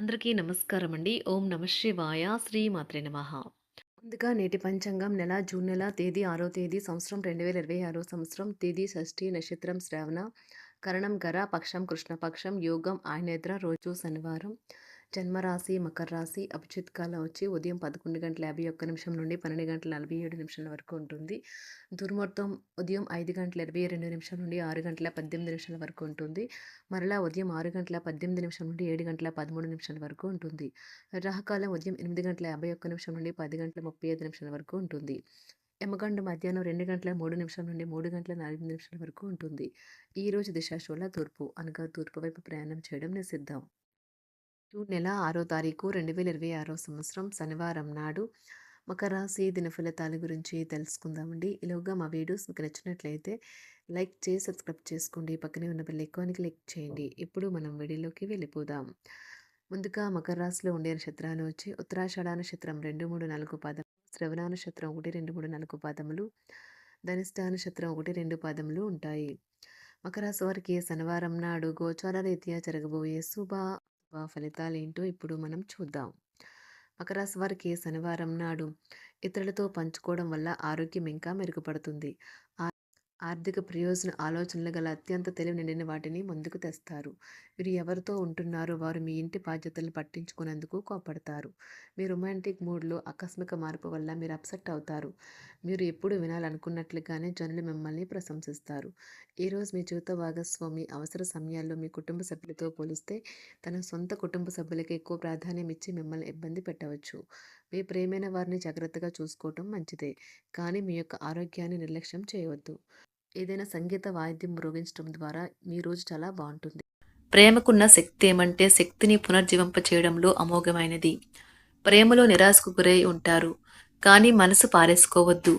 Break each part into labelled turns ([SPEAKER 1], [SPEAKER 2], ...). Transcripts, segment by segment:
[SPEAKER 1] అందరికీ నమస్కారం అండి. ఓం నమ శివాయ. శ్రీ మాత్రే నమః. ముందుగా నేటి పంచాంగం జూన్ నెల తేదీ 6వ తేదీ సంవత్సరం 2026 సంవత్సరం తేదీ షష్ఠి నక్షత్రం శ్రావణ కరణం గర పక్షం కృష్ణపక్షం యోగం ఆయునేత్ర రోజు శనివారం జన్మరాశి మకర రాశి అభిజిత్ కాలం వచ్చి ఉదయం 11:51 నుండి 12:47 వరకు ఉంటుంది. దుర్ముహూర్తం ఉదయం 5:22 నుండి 6:18 వరకు ఉంటుంది. మరలా ఉదయం 6:18 నుండి 7:13 వరకు ఉంటుంది. రాహుకాలం ఉదయం 8:51 నుండి 10:35 వరకు ఉంటుంది. యమగండు మధ్యాహ్నం 2:03 నుండి 3:04 వరకు ఉంటుంది. ఈ రోజు దిశాశూల తూర్పు అనగా తూర్పు వైపు ప్రయాణం చేయడం నిషిద్ధం. జూన్ నెల 6వ తారీఖు 2026 సంవత్సరం శనివారం నాడు మకర రాశి దిన ఫలితాల గురించి తెలుసుకుందామండి. ఈలోగా మా వీడియోస్ మీకు నచ్చినట్లయితే లైక్ చేసి సబ్స్క్రైబ్ చేసుకోండి. పక్కనే ఉన్న బెల్ ఐకాన్ని క్లిక్ చేయండి. ఇప్పుడు మనం వీడియోలోకి వెళ్ళిపోదాం. ముందుగా మకర రాశిలో ఉండే నక్షత్రాలు వచ్చి ఉత్తరాషాఢ నక్షత్రం 2, 3, 4 పాదములు, శ్రవణ నక్షత్రం 1, 2, 3, 4 పాదములు, ధనిష్ట నక్షత్రం 1, 2 పాదములు ఉంటాయి. మకర రాశి వారికి శనివారం నాడు గోచార రీత్యా జరగబోయే శుభ ఫలితాలేంటో ఇప్పుడు మనం చూద్దాం. మకర రాశి వారికి శనివారం నాడు ఇతరులతో పంచుకోవడం వల్ల ఆరోగ్యం ఇంకా మెరుగుపడుతుంది. ఆర్థిక ప్రయోజన ఆలోచనలు గల అత్యంత తెలివి నిండిన వాటిని ముందుకు తెస్తారు. మీరు ఎవరితో ఉంటున్నారో వారు మీ ఇంటి బాధ్యతలను పట్టించుకునేందుకు కోపడతారు. మీ రొమాంటిక్ మూడ్లో ఆకస్మిక మార్పు వల్ల మీరు అప్సెట్ అవుతారు. మీరు ఎప్పుడు వినాలనుకున్నట్లుగానే జనులు మిమ్మల్ని ప్రశంసిస్తారు. ఈరోజు మీ జీవిత భాగస్వామి అవసర సమయాల్లో మీ కుటుంబ సభ్యులతో పోలిస్తే తన సొంత కుటుంబ సభ్యులకి ఎక్కువ ప్రాధాన్యం ఇచ్చి మిమ్మల్ని ఇబ్బంది పెట్టవచ్చు. మీ ప్రియమైన వారిని జాగ్రత్తగా చూసుకోవటం మంచిదే, కానీ మీ యొక్క ఆరోగ్యాన్ని నిర్లక్ష్యం చేయవద్దు. ఏదైనా సంగీత వాయిద్యం మ్రోగించడం ద్వారా మీ రోజు చాలా బాగుంటుంది. ప్రేమకున్న శక్తి ఏమంటే శక్తిని పునర్జీవింప చేయడంలో అమోఘమైనది. ప్రేమలో నిరాశకు గురై ఉంటారు, కానీ మనసు పారేసుకోవద్దు.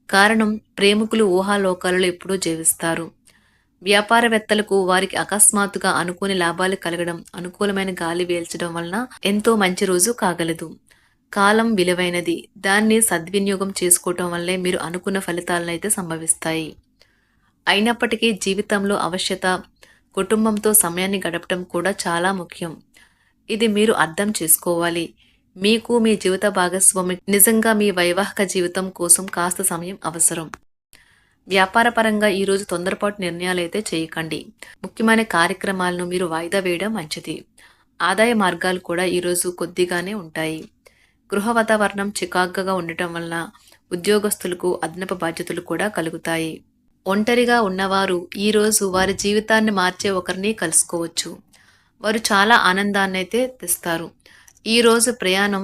[SPEAKER 1] కారణం ప్రేమికులు ఊహాలోకాలలో ఎప్పుడూ జీవిస్తారు. వ్యాపారవేత్తలకు వారికి అకస్మాత్తుగా అనుకోని లాభాలు కలగడం, అనుకూలమైన గాలి వేల్చడం వలన ఎంతో మంచి రోజు కాగలదు. కాలం విలువైనది, దాన్ని సద్వినియోగం చేసుకోవటం వల్లే మీరు అనుకున్న ఫలితాలనైతే సంభవిస్తాయి. అయినప్పటికీ జీవితంలో ఆవశ్యత కుటుంబంతో సమయాన్ని గడపడం కూడా చాలా ముఖ్యం. ఇది మీరు అర్థం చేసుకోవాలి. మీకు మీ జీవిత భాగస్వామి నిజంగా మీ వైవాహిక జీవితం కోసం కాస్త సమయం అవసరం. వ్యాపారపరంగా ఈరోజు తొందరపాటు నిర్ణయాలైతే చేయకండి. ముఖ్యమైన కార్యక్రమాలను మీరు వాయిదా వేయడం మంచిది. ఆదాయ మార్గాలు కూడా ఈరోజు కొద్దిగానే ఉంటాయి. గృహ వాతావరణం చికాకుగా ఉండటం వల్ల ఉద్యోగస్తులకు అదనపు బాధ్యతలు కూడా కలుగుతాయి. ఒంటరిగా ఉన్నవారు ఈరోజు వారి జీవితాన్ని మార్చే ఒకరిని కలుసుకోవచ్చు. వారు చాలా ఆనందాన్ని అయితే తెస్తారు. ఈరోజు ప్రయాణం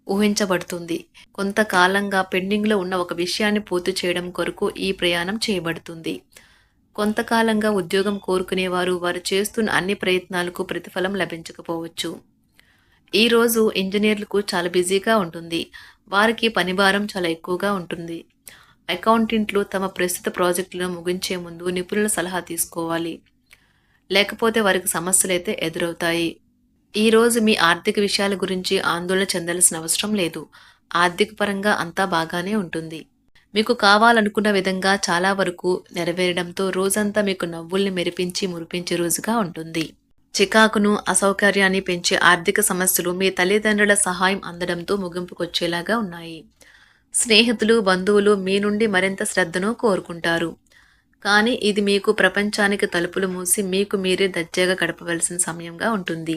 [SPEAKER 1] ఊహించబడుతుంది. కొంతకాలంగా పెండింగ్లో ఉన్న ఒక విషయాన్ని పూర్తి చేయడం కొరకు ఈ ప్రయాణం చేయబడుతుంది. కొంతకాలంగా ఉద్యోగం కోరుకునేవారు వారు చేస్తున్న అన్ని ప్రయత్నాలకు ప్రతిఫలం లభించకపోవచ్చు. ఈరోజు ఇంజనీర్లకు చాలా బిజీగా ఉంటుంది. వారికి పనిభారం చాలా ఎక్కువగా ఉంటుంది. అకౌంటెంట్లు తమ ప్రస్తుత ప్రాజెక్టులను ముగించే ముందు నిపుణుల సలహా తీసుకోవాలి, లేకపోతే వారికి సమస్యలు అయితే ఎదురవుతాయి. ఈరోజు మీ ఆర్థిక విషయాల గురించి ఆందోళన చెందాల్సిన అవసరం లేదు. ఆర్థిక పరంగా అంతా బాగానే ఉంటుంది. మీకు కావాలనుకున్న విధంగా చాలా వరకు నెరవేరడంతో రోజంతా మీకు నవ్వుల్ని మెరిపించి మురిపించే రోజుగా ఉంటుంది. చికాకును అసౌకర్యాన్ని పెంచే ఆర్థిక సమస్యలు మీ తల్లిదండ్రుల సహాయం అందడంతో ముగింపుకొచ్చేలాగా ఉన్నాయి. స్నేహితులు బంధువులు మీ నుండి మరింత శ్రద్ధను కోరుకుంటారు, కానీ ఇది మీకు ప్రపంచానికి తలుపులు మూసి మీకు మీరే దర్జాగా గడపవలసిన సమయంగా ఉంటుంది.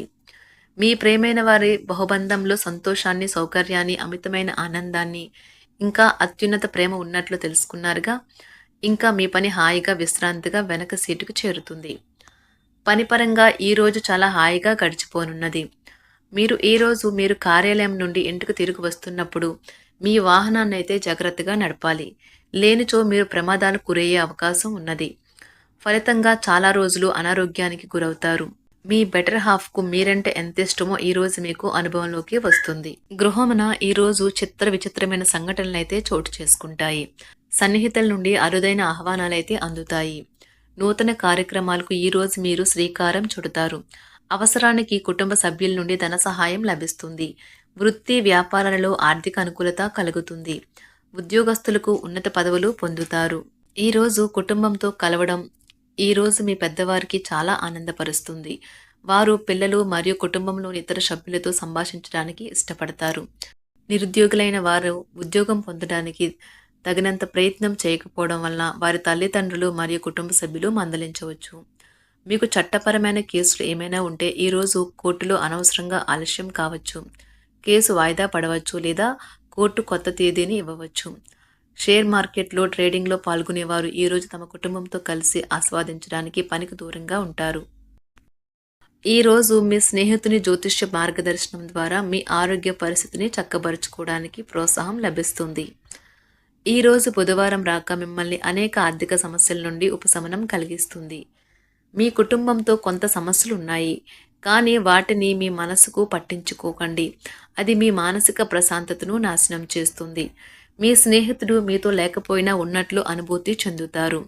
[SPEAKER 1] మీ ప్రేమైన వారి బహుబంధంలో సంతోషాన్ని, సౌకర్యాన్ని, అమితమైన ఆనందాన్ని, ఇంకా అత్యున్నత ప్రేమ ఉన్నట్లు తెలుసుకున్నారుగా. ఇంకా మీ పని హాయిగా విశ్రాంతిగా వెనక సీటుకు చేరుతుంది. పనిపరంగా ఈరోజు చాలా హాయిగా గడిచిపోనున్నది. మీరు కార్యాలయం నుండి ఇంటికి తిరిగి వస్తున్నప్పుడు మీ వాహనాన్ని అయితే జాగ్రత్తగా నడపాలి. లేనిచో మీరు ప్రమాదాలకు గురయ్యే అవకాశం ఉన్నది. ఫలితంగా చాలా రోజులు అనారోగ్యానికి గురవుతారు. మీ బెటర్ హాఫ్కు మీరంటే ఎంత ఇష్టమో ఈరోజు మీకు అనుభవంలోకి వస్తుంది. గృహమున ఈరోజు చిత్ర విచిత్రమైన సంఘటనలైతే చోటు చేసుకుంటాయి. సన్నిహితుల నుండి అరుదైన ఆహ్వానాలైతే అందుతాయి. నూతన కార్యక్రమాలకు ఈరోజు మీరు శ్రీకారం చుడతారు. అవసరానికి కుటుంబ సభ్యుల నుండి ధన సహాయం లభిస్తుంది. వృత్తి వ్యాపారాలలో ఆర్థిక అనుకూలత కలుగుతుంది. ఉద్యోగస్తులకు ఉన్నత పదవులు పొందుతారు. ఈరోజు కుటుంబంతో కలవడం ఈరోజు మీ పెద్దవారికి చాలా ఆనందపరుస్తుంది. వారు పిల్లలు మరియు కుటుంబంలోని ఇతర సభ్యులతో సంభాషించడానికి ఇష్టపడతారు. నిరుద్యోగులైన వారు ఉద్యోగం పొందడానికి తగినంత ప్రయత్నం చేయకపోవడం వలన వారి తల్లిదండ్రులు మరియు కుటుంబ సభ్యులు మందలించవచ్చు. మీకు చట్టపరమైన కేసులు ఏమైనా ఉంటే ఈరోజు కోర్టులో అనవసరంగా ఆలస్యం కావచ్చు. కేసు వాయిదా పడవచ్చు లేదా కోర్టు కొత్త తేదీని ఇవ్వవచ్చు. షేర్ మార్కెట్లో ట్రేడింగ్లో పాల్గొనేవారు ఈరోజు తమ కుటుంబంతో కలిసి ఆస్వాదించడానికి పనికి దూరంగా ఉంటారు. ఈరోజు మీ స్నేహితుని జ్యోతిష్య మార్గదర్శనం ద్వారా మీ ఆరోగ్య పరిస్థితిని చక్కబరుచుకోవడానికి ప్రోత్సాహం లభిస్తుంది. ఈరోజు బుధవారం రాక మిమ్మల్ని అనేక ఆర్థిక సమస్యల నుండి ఉపశమనం కలిగిస్తుంది. మీ కుటుంబంతో కొంత సమస్యలు ఉన్నాయి, కానీ వాటిని మీ మనసుకు పట్టించుకోకండి. అది మీ మానసిక ప్రశాంతతను నాశనం చేస్తుంది. మీ స్నేహితుడు మీతో లేకపోయినా ఉన్నట్లు అనుభూతి చెందుతారు.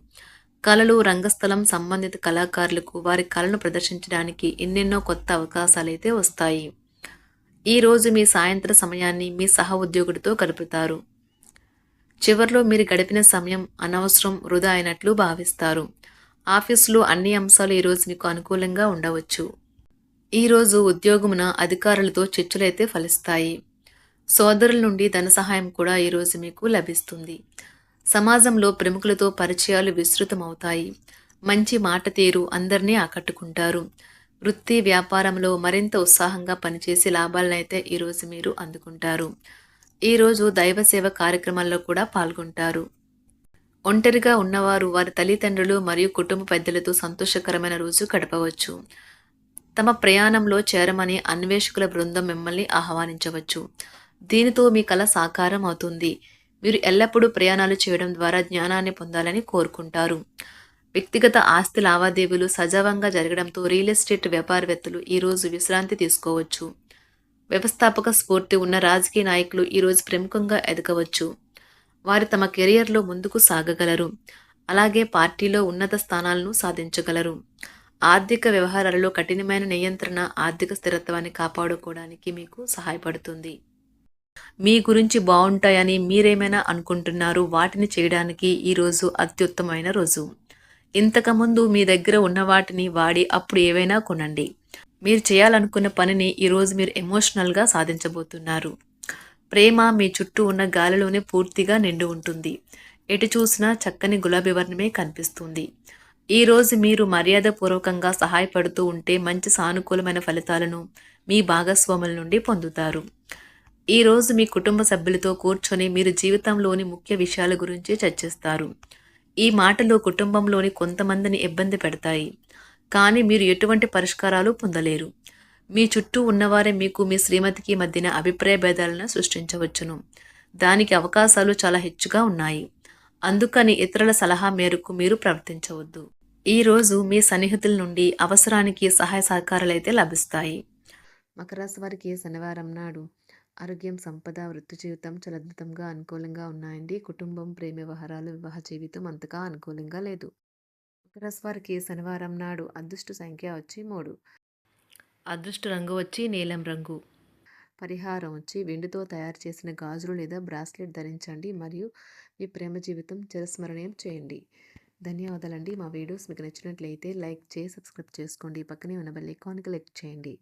[SPEAKER 1] కళలు, రంగస్థలం సంబంధిత కళాకారులకు వారి కళను ప్రదర్శించడానికి ఎన్నెన్నో కొత్త అవకాశాలైతే వస్తాయి. ఈరోజు మీ సాయంత్ర సమయాన్ని మీ సహ ఉద్యోగుడితో గడుపుతారు. చివర్లో మీరు గడిపిన సమయం అనవసరం, వృధా అయినట్లు భావిస్తారు. ఆఫీసులో అన్ని అంశాలు ఈరోజు మీకు అనుకూలంగా ఉండవచ్చు. ఈరోజు ఉద్యోగమున అధికారులతో చర్చలైతే ఫలిస్తాయి. సోదరుల నుండి ధన సహాయం కూడా ఈరోజు మీకు లభిస్తుంది. సమాజంలో ప్రముఖులతో పరిచయాలు విస్తృతమవుతాయి. మంచి మాట తీరు అందరినీ ఆకట్టుకుంటారు. వృత్తి వ్యాపారంలో మరింత ఉత్సాహంగా పనిచేసి లాభాలనైతే ఈరోజు మీరు అందుకుంటారు. ఈరోజు దైవ సేవ కార్యక్రమాల్లో కూడా పాల్గొంటారు. ఒంటరిగా ఉన్నవారు వారి తల్లిదండ్రులు మరియు కుటుంబ పెద్దలతో సంతోషకరమైన రోజు గడపవచ్చు. తమ ప్రయాణంలో చేరమని అన్వేషకుల బృందం మిమ్మల్ని ఆహ్వానించవచ్చు. దీనితో మీ కల సాకారం అవుతుంది. మీరు ఎల్లప్పుడూ ప్రయాణాలు చేయడం ద్వారా జ్ఞానాన్ని పొందాలని కోరుకుంటారు. వ్యక్తిగత ఆస్తి లావాదేవీలు సజావంగా జరగడంతో రియల్ ఎస్టేట్ వ్యాపారవేత్తలు ఈరోజు విశ్రాంతి తీసుకోవచ్చు. వ్యవస్థాపక స్ఫూర్తి ఉన్న రాజకీయ నాయకులు ఈరోజు ప్రముఖంగా ఎదగవచ్చు. వారు తమ కెరియర్లో ముందుకు సాగగలరు. అలాగే పార్టీలో ఉన్నత స్థానాలను సాధించగలరు. ఆర్థిక వ్యవహారాలలో కఠినమైన నియంత్రణ ఆర్థిక స్థిరత్వాన్ని కాపాడుకోవడానికి మీకు సహాయపడుతుంది. మీ గురించి బాగుంటాయని మీరేమైనా అనుకుంటున్నారు, వాటిని చేయడానికి ఈరోజు అత్యుత్తమైన రోజు. ఇంతకుముందు మీ దగ్గర ఉన్న వాటిని వాడి అప్పుడు ఏవైనా కొనండి. మీరు చేయాలనుకున్న పనిని ఈరోజు మీరు ఎమోషనల్గా సాధించబోతున్నారు. ప్రేమ మీ చుట్టూ ఉన్న గాలిలోనే పూర్తిగా నిండి ఉంటుంది. ఎటు చూసినా చక్కని గులాబీ వర్ణమే కనిపిస్తుంది. ఈరోజు మీరు మర్యాదపూర్వకంగా సహాయపడుతూ ఉంటే మంచి సానుకూలమైన ఫలితాలను మీ భాగస్వాముల నుండి పొందుతారు. ఈరోజు మీ కుటుంబ సభ్యులతో కూర్చొని మీరు జీవితంలోని ముఖ్య విషయాల గురించి చర్చిస్తారు. ఈ మాటలు కుటుంబంలోని కొంతమందిని ఇబ్బంది పెడతాయి, కానీ మీరు ఎటువంటి పరిష్కారాలు పొందలేరు. మీ చుట్టూ ఉన్నవారే మీకు మీ శ్రీమతికి మధ్యన అభిప్రాయ భేదాలను సృష్టించవచ్చును. దానికి అవకాశాలు చాలా హెచ్చుగా ఉన్నాయి. అందుకని ఇతరుల సలహా మేరకు మీరు ప్రవర్తించవద్దు. ఈరోజు మీ సన్నిహితుల నుండి అవసరానికి సహాయ సహకారాలైతే లభిస్తాయి. మకర రాశి వారికి శనివారం నాడు ఆరోగ్యం, సంపద, వృత్తి జీవితం చాలా అద్భుతంగా అనుకూలంగా ఉన్నాయండి. కుటుంబం, ప్రేమ వ్యవహారాలు, వివాహ జీవితం అంతగా అనుకూలంగా లేదు. మకర రాశి వారికి శనివారం నాడు అదృష్ట సంఖ్య వచ్చి 3. అదృష్ట రంగు వచ్చి నీలం రంగు. పరిహారం వచ్చి వెండితో తయారు చేసిన గాజులు లేదా బ్రాస్లెట్ ధరించండి మరియు మీ ప్రేమ జీవితం చిరస్మరణీయం చేయండి. ధన్యవాదాలండి. మా వీడియోస్ మీకు నచ్చినట్లయితే లైక్ చేసి సబ్స్క్రైబ్ చేసుకోండి. పక్కనే ఉన్న బెల్ ఐకాన్కి క్లిక్ చేయండి.